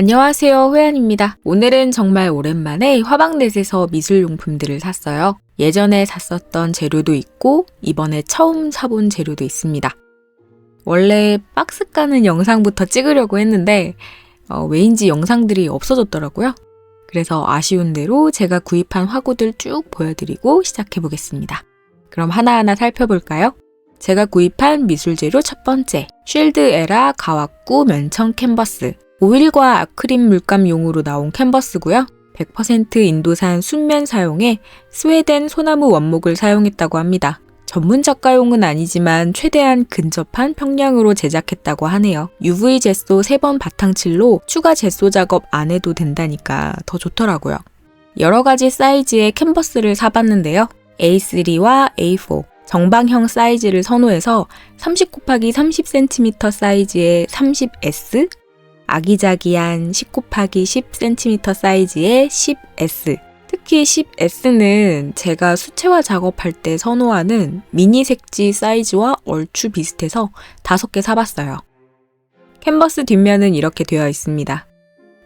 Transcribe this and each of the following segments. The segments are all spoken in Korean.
안녕하세요, 호연입니다. 오늘은 정말 오랜만에 화방넷에서 미술용품들을 샀어요. 예전에 샀었던 재료도 있고 이번에 처음 사본 재료도 있습니다. 원래 박스 까는 영상부터 찍으려고 했는데 왜인지 영상들이 없어졌더라고요. 그래서 아쉬운 대로 제가 구입한 화구들 쭉 보여드리고 시작해보겠습니다. 그럼 하나하나 살펴볼까요? 제가 구입한 미술재료 첫 번째, 쉴드 에라 가와꾸 면청 캔버스. 오일과 아크릴 물감용으로 나온 캔버스고요. 100% 인도산 순면 사용에 스웨덴 소나무 원목을 사용했다고 합니다. 전문 작가용은 아니지만 최대한 근접한 평량으로 제작했다고 하네요. UV 젯소 3번 바탕칠로 추가 젯소 작업 안 해도 된다니까 더 좋더라고요. 여러 가지 사이즈의 캔버스를 사봤는데요. A3와 A4, 정방형 사이즈를 선호해서 30×30cm 사이즈의 30S, 아기자기한 10×10cm 사이즈의 10S. 특히 10S는 제가 수채화 작업할 때 선호하는 미니 색지 사이즈와 얼추 비슷해서 5개 사봤어요. 캔버스 뒷면은 이렇게 되어 있습니다.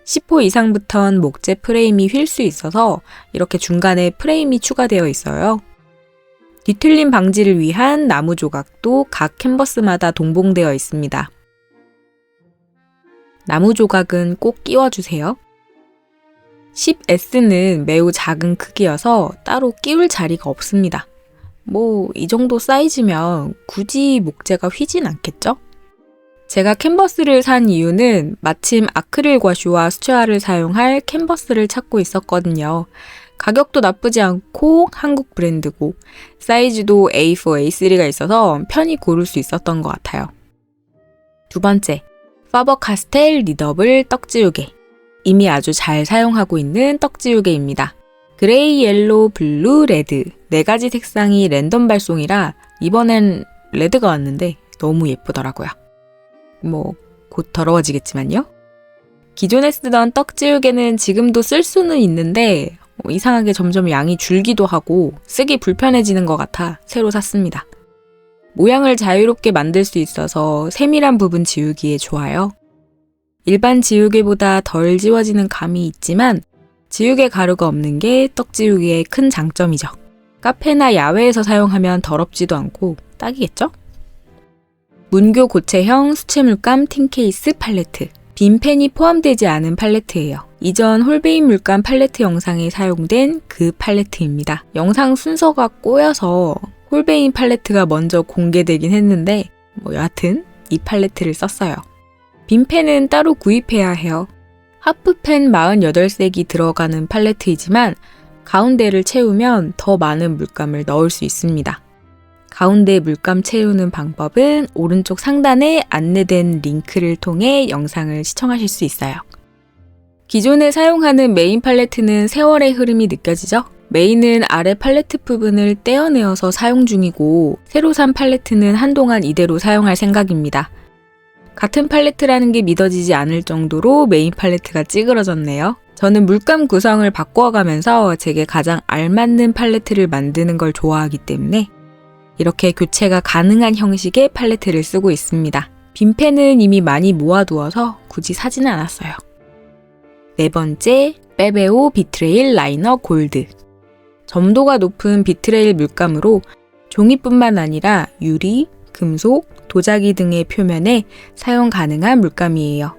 10호 이상부턴 목재 프레임이 휠 수 있어서 이렇게 중간에 프레임이 추가되어 있어요. 뒤틀림 방지를 위한 나무 조각도 각 캔버스마다 동봉되어 있습니다. 나무 조각은 꼭 끼워주세요. 10S는 매우 작은 크기여서 따로 끼울 자리가 없습니다. 이 정도 사이즈면 굳이 목재가 휘진 않겠죠? 제가 캔버스를 산 이유는 마침 아크릴 과슈와 수채화를 사용할 캔버스를 찾고 있었거든요. 가격도 나쁘지 않고 한국 브랜드고 사이즈도 A4, A3가 있어서 편히 고를 수 있었던 것 같아요. 두 번째, 파버-카스텔 리더블 떡지우개. 이미 아주 잘 사용하고 있는 떡지우개입니다. 그레이, 옐로우, 블루, 레드 4가지 색상이 랜덤 발송이라 이번엔 레드가 왔는데 너무 예쁘더라고요. 곧 더러워지겠지만요. 기존에 쓰던 떡지우개는 지금도 쓸 수는 있는데 이상하게 점점 양이 줄기도 하고 쓰기 불편해지는 것 같아 새로 샀습니다. 모양을 자유롭게 만들 수 있어서 세밀한 부분 지우기에 좋아요. 일반 지우개보다 덜 지워지는 감이 있지만 지우개 가루가 없는 게 떡지우개의 큰 장점이죠. 카페나 야외에서 사용하면 더럽지도 않고 딱이겠죠? 문교 고체형 수채물감 틴케이스 팔레트. 빈펜이 포함되지 않은 팔레트예요. 이전 홀베인 물감 팔레트 영상에 사용된 그 팔레트입니다. 영상 순서가 꼬여서 홀베인 팔레트가 먼저 공개되긴 했는데 여하튼 이 팔레트를 썼어요. 빈펜은 따로 구입해야 해요. 하프펜 48색이 들어가는 팔레트이지만 가운데를 채우면 더 많은 물감을 넣을 수 있습니다. 가운데 물감 채우는 방법은 오른쪽 상단에 안내된 링크를 통해 영상을 시청하실 수 있어요. 기존에 사용하는 메인 팔레트는 세월의 흐름이 느껴지죠? 메인은 아래 팔레트 부분을 떼어내어서 사용 중이고 새로 산 팔레트는 한동안 이대로 사용할 생각입니다. 같은 팔레트라는 게 믿어지지 않을 정도로 메인 팔레트가 찌그러졌네요. 저는 물감 구성을 바꿔가면서 제게 가장 알맞는 팔레트를 만드는 걸 좋아하기 때문에 이렇게 교체가 가능한 형식의 팔레트를 쓰고 있습니다. 빈펜은 이미 많이 모아두어서 굳이 사지는 않았어요. 네 번째, 빼베오 비트레일 라이너 골드. 점도가 높은 비트레일 물감으로 종이뿐만 아니라 유리, 금속, 도자기 등의 표면에 사용 가능한 물감이에요.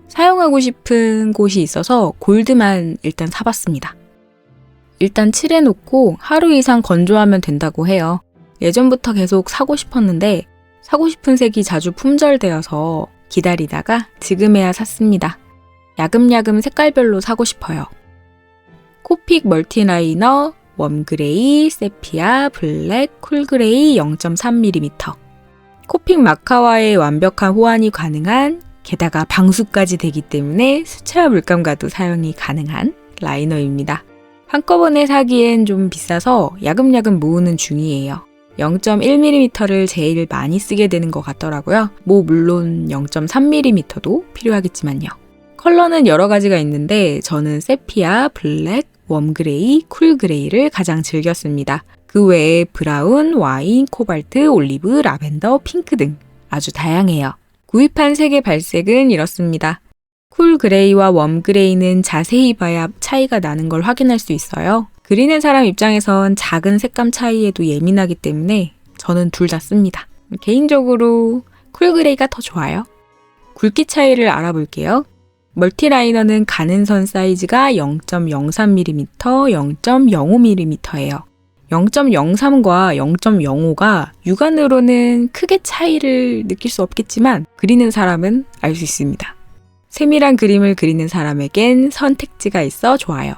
사용하고 싶은 곳이 있어서 골드만 일단 사봤습니다. 일단 칠해놓고 하루 이상 건조하면 된다고 해요. 예전부터 계속 사고 싶었는데 사고 싶은 색이 자주 품절되어서 기다리다가 지금에야 샀습니다. 야금야금 색깔별로 사고 싶어요. 코픽 멀티라이너, 웜그레이, 세피아, 블랙, 쿨그레이 0.3mm. 코픽 마카와의 완벽한 호환이 가능한, 게다가 방수까지 되기 때문에 수채화 물감과도 사용이 가능한 라이너입니다. 한꺼번에 사기엔 좀 비싸서 야금야금 모으는 중이에요. 0.1mm를 제일 많이 쓰게 되는 것 같더라고요. 물론 0.3mm도 필요하겠지만요. 컬러는 여러 가지가 있는데 저는 세피아, 블랙, 웜그레이, 쿨그레이를 가장 즐겼습니다. 그 외에 브라운, 와인, 코발트, 올리브, 라벤더, 핑크 등 아주 다양해요. 구입한 색의 발색은 이렇습니다. 쿨 그레이와 웜 그레이는 자세히 봐야 차이가 나는 걸 확인할 수 있어요. 그리는 사람 입장에선 작은 색감 차이에도 예민하기 때문에 저는 둘 다 씁니다. 개인적으로 쿨 그레이가 더 좋아요. 굵기 차이를 알아볼게요. 멀티라이너는 가는 선 사이즈가 0.03mm, 0.05mm예요. 0.03과 0.05가 육안으로는 크게 차이를 느낄 수 없겠지만 그리는 사람은 알 수 있습니다. 세밀한 그림을 그리는 사람에겐 선택지가 있어 좋아요.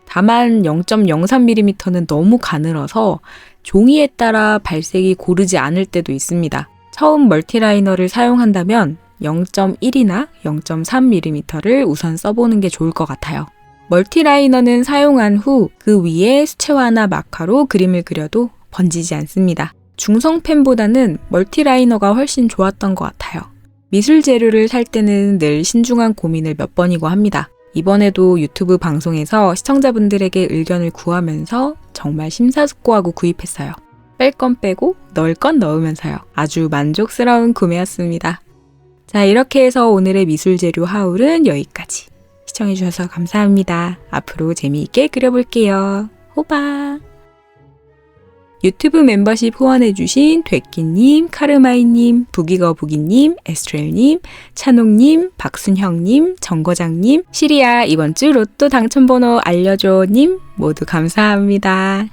다만 0.03mm는 너무 가늘어서 종이에 따라 발색이 고르지 않을 때도 있습니다. 처음 멀티라이너를 사용한다면 0.1이나 0.3mm를 우선 써보는 게 좋을 것 같아요. 멀티라이너는 사용한 후 그 위에 수채화나 마카로 그림을 그려도 번지지 않습니다. 중성펜보다는 멀티라이너가 훨씬 좋았던 것 같아요. 미술 재료를 살 때는 늘 신중한 고민을 몇 번이고 합니다. 이번에도 유튜브 방송에서 시청자분들에게 의견을 구하면서 정말 심사숙고하고 구입했어요. 뺄 건 빼고 넣을 건 넣으면서요. 아주 만족스러운 구매였습니다. 자, 이렇게 해서 오늘의 미술 재료 하울은 여기까지. 시청해주셔서 감사합니다. 앞으로 재미있게 그려볼게요. 호박! 유튜브 멤버십 후원해주신 되끼님, 카르마이님, 부기거부기님, 에스트렐님, 찬옥님, 박순형님, 정거장님, 시리아 이번 주 로또 당첨번호 알려줘님 모두 감사합니다.